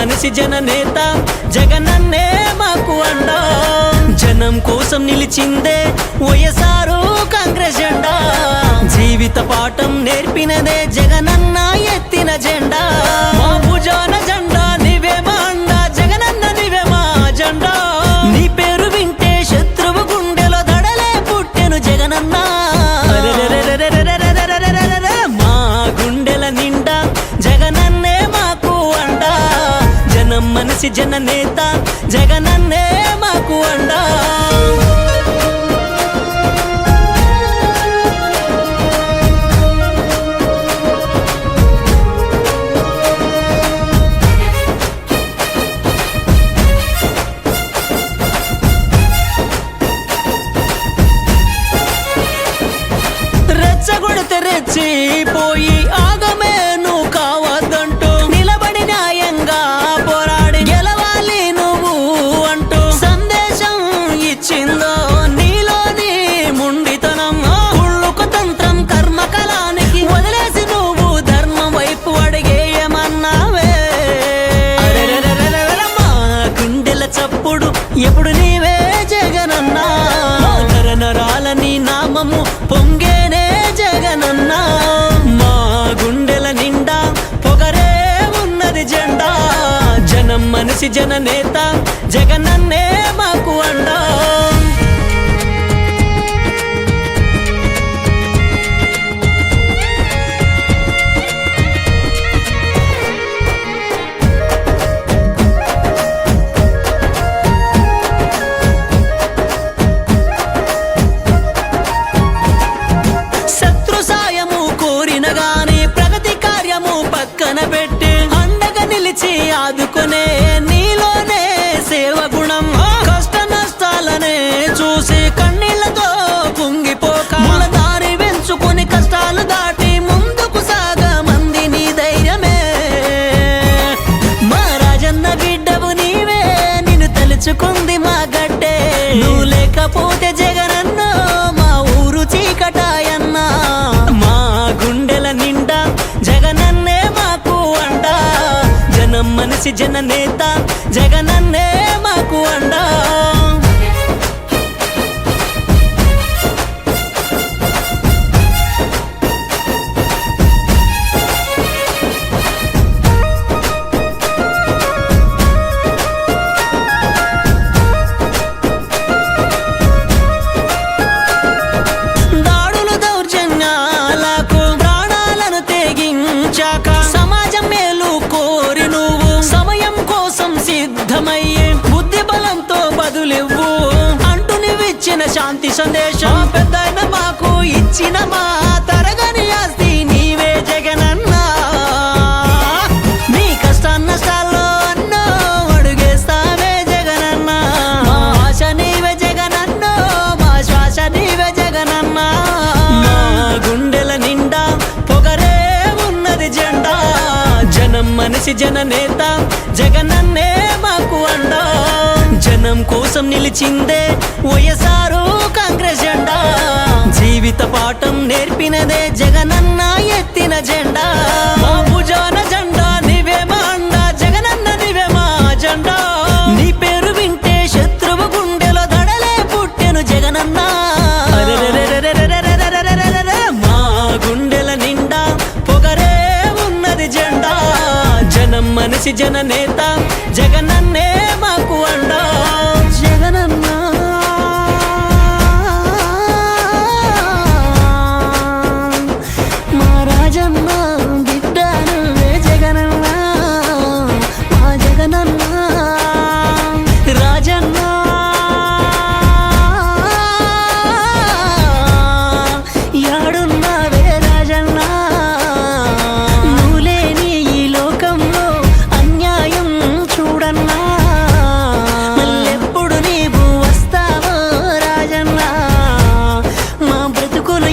మనిషి జననేత జగనన్నే మాకు అండా జనం కోసం నిలిచిందే వైఎస్ఆర్ కాంగ్రెస్ జెండా జీవిత పాఠం నేర్పినదే జగనన్న ఎత్తిన జెండా మా భుజాన జెండా నీవే మా అండా జగనన్న నీవే మా జెండా నీ పేరు వింటే శత్రువు గుండెలో దడలే పుట్టెను జగనన్న మా గుండెల నిండా జగనన్నే మాకు అండా జనం మనిషి జననేత జగనన్నే మాకు అండా రెచ్చగొడితే రెచ్చిపోయి ఆగమే నువ్వు కావద్దంటూ నిలబడి న్యాయంగా పోరాడి గెలవాలి నువ్వు అంటూ సందేశం ఇచ్చిందో నీలోని ముండితనం కుళ్ళుకు తంత్రం కర్మకలానికి వదిలేసి నువ్వు ధర్మం వైపు అడిగేయమన్నావే మా గుండెల చప్పుడు ఎప్పుడు నీవే జగనన్నా నరనరాలని నామము పొంగేనే జగనన్నా మా గుండెల నిండా పొగరే ఉన్నది జెండా జనం మనిషి జననేత జగనన్నే మాకు అండా పక్కన పెట్టి అండగా నిలిచి ఆదుకునే నీలోనే సేవ గుణం కష్ట నష్టాలనే చూసి కన్నీళ్లతో కుంగిపోక దారి వెంచుకుని కష్టాలు దాటి ముందుకు సాగమంది నీ ధైర్యమే మా రాజన్న బిడ్డవు నీవే నిన్ను తలుచుకుంది మా గడ్డే నువ్వు లేకపోతే జగనన్న మా ఊరు చీకటాయన్నా మా గుండెల నిండా జగనన్నే మాకు అండా జనం మనిషి జననేత జగనన్నే మాకు అండా దాడులు దౌర్జన్యాలకు ప్రాణాలను తెగించాక సమాజం మేలు కోరి నువ్వు సమయం కోసం సిద్ధమయ్యే బుద్ధి బలంతో బదులివ్వు అంటూ నువ్విచ్చిన శాంతి సందేశం పెద్దయిన మాకు ఇచ్చిన మా తరగని ఆస్తి నీవే జగనన్నా నీ కష్ట నష్టాల్లో అన్నో అడుగేస్తావే జగనన్నా మా ఆశ నీవే జగనన్నో మా శ్వాస నీవే జగనన్నా మా గుండెల నిండా పొగరే ఉన్నది జెండా జనం మనిషి జననేత జగనన్నే మాకు అండా జనం కోసం నిలిచిందే వైఎస్ఆర్ కాంగ్రెస్ జెండా జీవిత పాఠం నేర్పినదే జగనన్న ఎత్తిన జెండా మా భుజాన జెండా నీవే మా అండా జగనన్న నీవే మా జెండా నీ పేరు వింటే శత్రువు గుండెలో దడలే పుట్టెను జగనన్న మా గుండెల నిండా పొగరే ఉన్నది జెండా జనం మనిషి జననేత జగనన్నే మాకు అండా జగనన్న మా రాజన్న బిడ్డ నువ్వే జగనన్న మా జగనన్న రాజన్న యాడున్నావే రాజన్న నువ్వు లేని ఈ లోకంలో అన్యాయం చూడన్నా మళ్ళెప్పుడు నీవు వస్తావో రాజన్న మా బ్రతుకులు